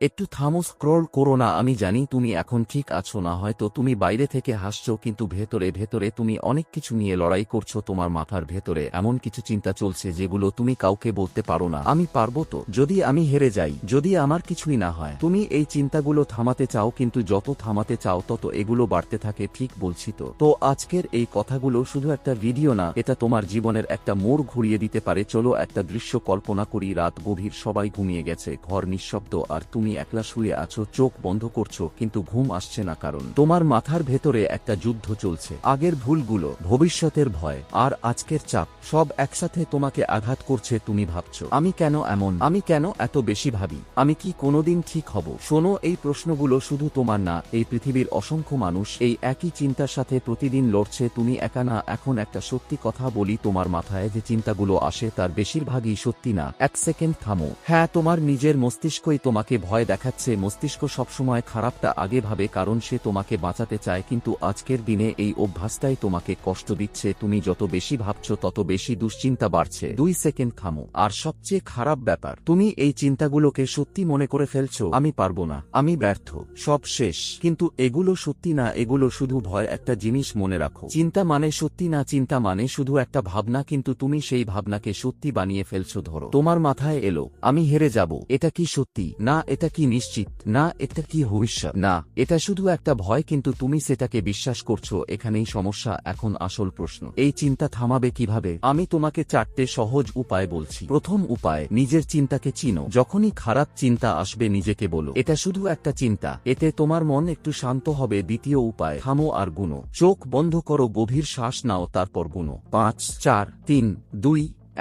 একটু থামো, স্ক্রল করো না। আমি জানি তুমি এখন ঠিক আছো না, হয়তো তুমি বাইরে থেকে হাসছো, কিন্তু ভেতরে ভেতরে তুমি অনেক কিছু নিয়ে লড়াই করছো। তোমার মাথার ভেতরে এমন কিছু চিন্তা চলছে যেগুলো তুমি কাউকে বলতে পারো না। আমি পারবো তো? যদি আমি হেরে যাই, যদি আমার কিছুই না হয়? তুমি এই চিন্তাগুলো থামাতে চাও, কিন্তু যত থামাতে চাও তত এগুলো বাড়তে থাকে। ঠিক বলছি তো? তো আজকের এই কথাগুলো শুধু একটা ভিডিও না, এটা তোমার জীবনের একটা মোড় ঘুরিয়ে দিতে পারে। চলো একটা দৃশ্য কল্পনা করি। রাত গভীর, সবাই ঘুমিয়ে গেছে, ঘর নিঃশব্দ, আর তুমি একলা শুয়ে আছো, চোখ বন্ধ করছো, কিন্তু ঘুম আসছে না। কারণ তোমার মাথার ভেতরে একটা যুদ্ধ চলছে। আগের ভুলগুলো, ভবিষ্যতের ভয়, আর আজকের চাপ, সব একসাথে তোমাকে আঘাত করছে। তুমি ভাবছো, আমি কেন এমন? আমি কেন এত বেশি ভাবি? আমি কি কোনোদিন ঠিক হব? শোনো, এই প্রশ্নগুলো শুধু তোমার না, এই পৃথিবীর অসংখ্য মানুষ এই একই চিন্তার সাথে প্রতিদিন লড়ছে। তুমি একা না। এখন একটা সত্যি কথা বলি, তোমার মাথায় যে চিন্তাগুলো আসে তার বেশিরভাগই সত্যি না। এক সেকেন্ড থামো। হ্যাঁ, তোমার নিজের মস্তিষ্কই তোমাকে ভয় দেখাচ্ছে। মস্তিষ্ক সবসময় খারাপটা আগে ভাবে, কারণ সে তোমাকে বাঁচাতে চায়। কিন্তু আজকের দিনে এই অভ্যাসটাই তোমাকে কষ্ট দিচ্ছে। তুমি যত বেশি ভাবছো তত বেশি দুশ্চিন্তা বাড়ছে। 2 সেকেন্ড থামো। আর সবচেয়ে খারাপ ব্যাপার, তুমি এই চিন্তাগুলোকে সত্যি মনে করে ফেলছো। আমি পারবো না, আমি ব্যর্থ, সব শেষ। কিন্তু এগুলো সত্যি না, এগুলো শুধু ভয়। একটা জিনিস মনে রাখো, চিন্তা মানে সত্যি না, চিন্তা মানে শুধু একটা ভাবনা, কিন্তু তুমি সেই ভাবনাকে সত্যি বানিয়ে ফেলছো। ধরো, তোমার মাথায় এলো, আমি হেরে যাব। এটা কি সত্যি? না। এটা কি নিশ্চিত? না। এটা কি ভবিষ্যৎ? না। এটা শুধু একটা ভয়, কিন্তু তুমি সেটাকে বিশ্বাস করছো। এখানেই সমস্যা। এখন আসল প্রশ্ন, এই চিন্তা থামাবে কিভাবে? আমি তোমাকে 4টে সহজ উপায় বলছি। প্রথম উপায়, নিজের চিন্তাকে চিনো। যখনই খারাপ চিন্তা আসবে নিজেকে বলো, এটা শুধু একটা চিন্তা। এতে তোমার মন একটু শান্ত হবে। দ্বিতীয় উপায়, থামো আর গুনো। চোখ বন্ধ করো, গভীর শ্বাস নাও, তারপর গুনো 5, 4, 3, 2,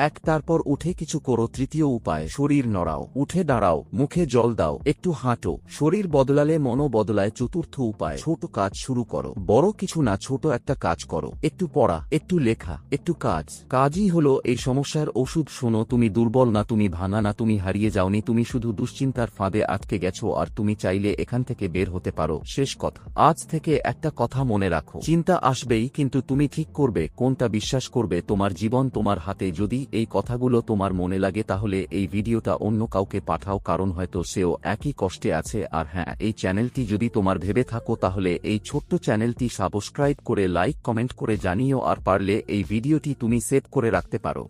1, তারপর উঠে কিছু করো। তৃতীয় উপায়, শরীর নড়াও, উঠে দাঁড়াও, মুখে জল দাও, একটু হাঁটো। শরীর বদলালে মনও বদলায়। চতুর্থ উপায়, ছোট কাজ শুরু করো। বড় কিছু না, ছোট একটা কাজ করো। একটু পড়া, একটু লেখা, একটু কাজ। কাজই হলো এই সমস্যার ওষুধ। শোনো, তুমি দুর্বল না, তুমি ভাঙা না, তুমি হারিয়ে যাওনি। তুমি শুধু দুশ্চিন্তার ফাঁদে আটকে গেছো, আর তুমি চাইলে এখান থেকে বের হতে পারো। শেষ কথা, আজ থেকে একটা কথা মনে রাখো, চিন্তা আসবেই, কিন্তু তুমি ঠিক করবে কোনটা বিশ্বাস করবে। তোমার জীবন তোমার হাতে। যদি এই কথাগুলো তোমার মনে লাগে তাহলে এই ভিডিওটা অন্য কাউকে পাঠাও, কারণ হয়তো সেও একই কষ্টে আছে। আর হ্যাঁ, এই চ্যানেলটি যদি তোমার ভেবে থাকো তাহলে এই ছোট্ট চ্যানেলটি সাবস্ক্রাইব করে লাইক কমেন্ট করে জানিও। আর পারলে এই ভিডিওটি তুমি সেভ করে রাখতে পারো।